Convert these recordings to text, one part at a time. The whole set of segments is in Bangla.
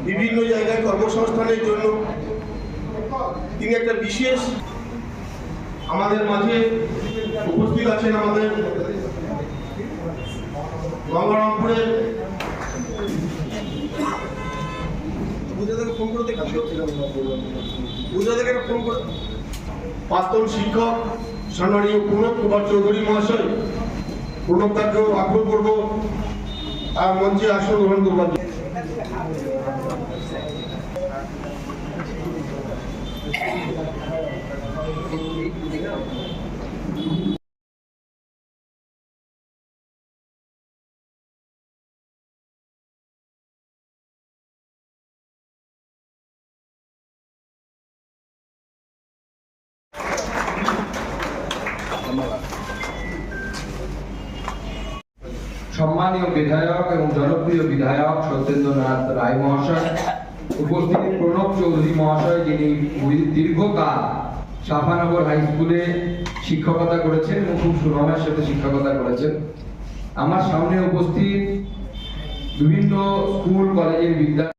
বিভিন্ন জায়গায় কর্মসংস্থানের জন্য তিনি একটা বিশেষ আমাদের মাঝে উপস্থিত আছেন। আমাদের গঙ্গারামপুরের প্রাক্তন শিক্ষক সম্মানীয় প্রণব কুমার চৌধুরী মহাশয়, প্রণব দাকেও আগ্রহ করবো আর মঞ্চে আসন গ্রহণ করবার জন্য। সম্মানীয় বিধায়ক এবং জনপ্রিয় বিধায়ক সত্যেন্দ্রনাথ রায় মহাশয়, উপস্থিত প্রণব চৌধুরী মহাশয়, যিনি দীর্ঘকাল সাফানগর হাই স্কুলে শিক্ষকতা করেছেন এবং খুব সুনামের সাথে শিক্ষকতা করেছেন। আমার সামনে উপস্থিত বিভিন্ন স্কুল কলেজের বিদ্যার্থী,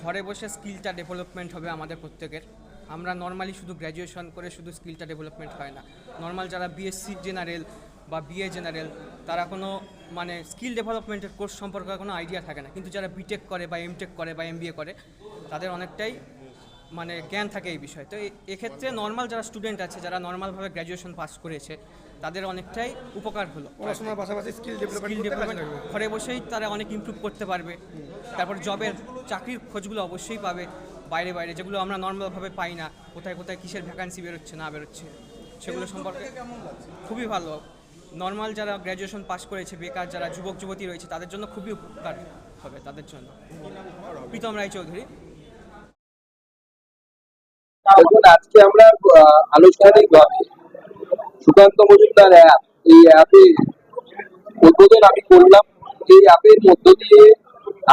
ঘরে বসে স্কিলটা ডেভেলপমেন্ট হবে আমাদের প্রত্যেকের। আমরা নর্মালি শুধু গ্র্যাজুয়েশন করে শুধু স্কিলটা ডেভেলপমেন্ট হয় না। নর্মাল যারা বিএসসি জেনারেল বা বিএ জেনারেল তারা কোনো মানে স্কিল ডেভেলপমেন্টের কোর্স সম্পর্কে কোনো আইডিয়া থাকে না, কিন্তু যারা বিটেক করে বা এমটেক করে বা এমবিএ করে তাদের অনেকটাই মানে জ্ঞান থাকে এই বিষয়ে। তো এক্ষেত্রে নর্মাল যারা স্টুডেন্ট আছে, যারা নর্মালভাবে গ্র্যাজুয়েশন পাস করেছে, তাদের অনেকটাই উপকার হলো। পড়াশোনার পাশাপাশি স্কিল ডেভেলপমেন্ট ঘরে বসেই তারা অনেক ইমপ্রুভ করতে পারবে। তারপর জবের চাকরির খোঁজগুলো অবশ্যই পাবে বাইরে বাইরে, যেগুলো আমরা নর্মালভাবে পাই না। কোথায় কোথায় কিসের ভ্যাকান্সি বেরোচ্ছে না বেরোচ্ছে সেগুলো সম্পর্কে খুবই ভালো। নর্মাল যারা গ্র্যাজুয়েশন পাস করেছে, বেকার যারা যুবক যুবতী রয়েছে, তাদের জন্য খুবই উপকার হবে তাদের জন্য। প্রীতম রায়চৌধুরী। আজকে আমরা আনুষ্ঠানিকভাবে সুকান্ত মজুমদার অ্যাপ, এই অ্যাপের উদ্বোধন আমি করলাম। এই অ্যাপের মধ্য দিয়ে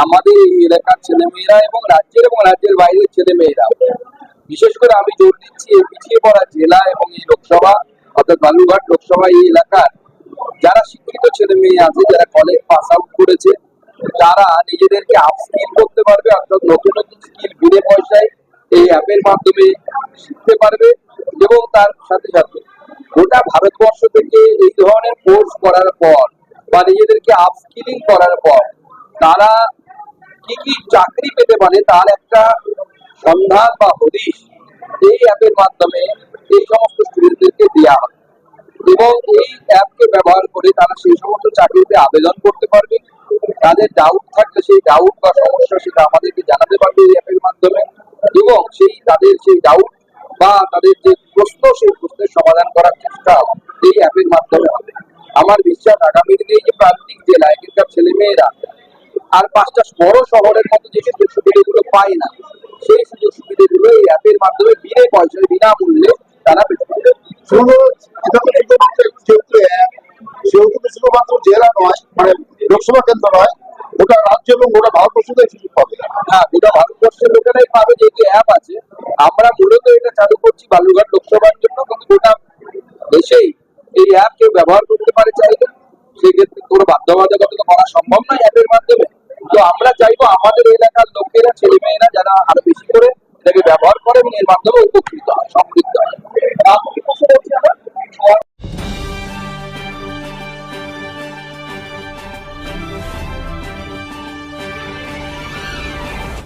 আমাদের এই এলাকার ছেলেমেয়েরা এবং রাজ্যের বাইরের ছেলেমেয়েরা, বিশেষ করে আমি জোর দিচ্ছি এই পিছিয়ে পড়া জেলা এবং এই লোকসভা অর্থাৎ বালুরঘাট লোকসভা এই এলাকার যারা শিক্ষিত ছেলে মেয়ে আছে, যারা কলেজ পাস আউট করেছে, তারা নিজেদেরকে আপস্কিল করতে পারবে, অর্থাৎ নতুন নতুন স্কিল বিনা পয়সায় এই অ্যাপের মাধ্যমে শিখতে পারবে। এবং তার সাথে সাথে গোটা ভারতবর্ষ থেকে এই ধরনের কোর্স করার পর বা নিজেদেরকে আপস্কিলিং করার পর তারা কি কি চাকরি পেতে পারে তার একটা সন্ধান বা হদিশ এই অ্যাপের মাধ্যমে এই সমস্ত স্টুডেন্টদেরকে দেওয়া হয়। এবং এই অ্যাপকে ব্যবহার করে তারা সেই সমস্ত চাকরিতে আবেদন করতে পারবে। তাদের ডাউট থাকলে সেই ডাউট বা সমস্যা সেটা আমাদেরকে জানাতে পারবে এই অ্যাপের মাধ্যমে, এবং তাদের সেই ডাউট বা তাদের যে প্রশ্ন, সেই প্রশ্নের সমাধান করার চেষ্টা এই অ্যাপের মাধ্যমে হবে। আমার বিশ্বাস আগামী দিনে এই যে প্রান্তিক জেলা এখানকার ছেলেমেয়েরা আর 5টা বড় শহরের মতো যে সুযোগ সুবিধাগুলো পায় না, সেই সুযোগ সুবিধাগুলো এই অ্যাপের মাধ্যমে বিনা পয়সায় বিনামূল্যে তারা পেতে পারবে। যেহেতু শুধুমাত্র জেলা নয়, মানে লোকসভা কেন্দ্র নয়, গোটা রাজ্য এবং গোটা ভারতবর্ষে সুযোগ পাবে। হ্যাঁ, গোটা ভারতবর্ষের লোকেরাই পাবে। যেহেতু অ্যাপ আছে, আমরা মূলত এটা চালু করছি বালুরঘাট লোকসভার জন্য, কিন্তু গোটা দেশেই এই অ্যাপ কেউ ব্যবহার করতে পারে চাইলে। সেক্ষেত্রে কোনো বাধ্যবাধকতা করা সম্ভব নয় অ্যাপের মাধ্যমে। তো আমরা চাইবো আমাদের এলাকার লোকেরা, ছেলেমেয়েরা যারা আরো বেশি করে এটাকে ব্যবহার করে এবং এর মাধ্যমে উপকৃত হয়, সমৃদ্ধ হয়।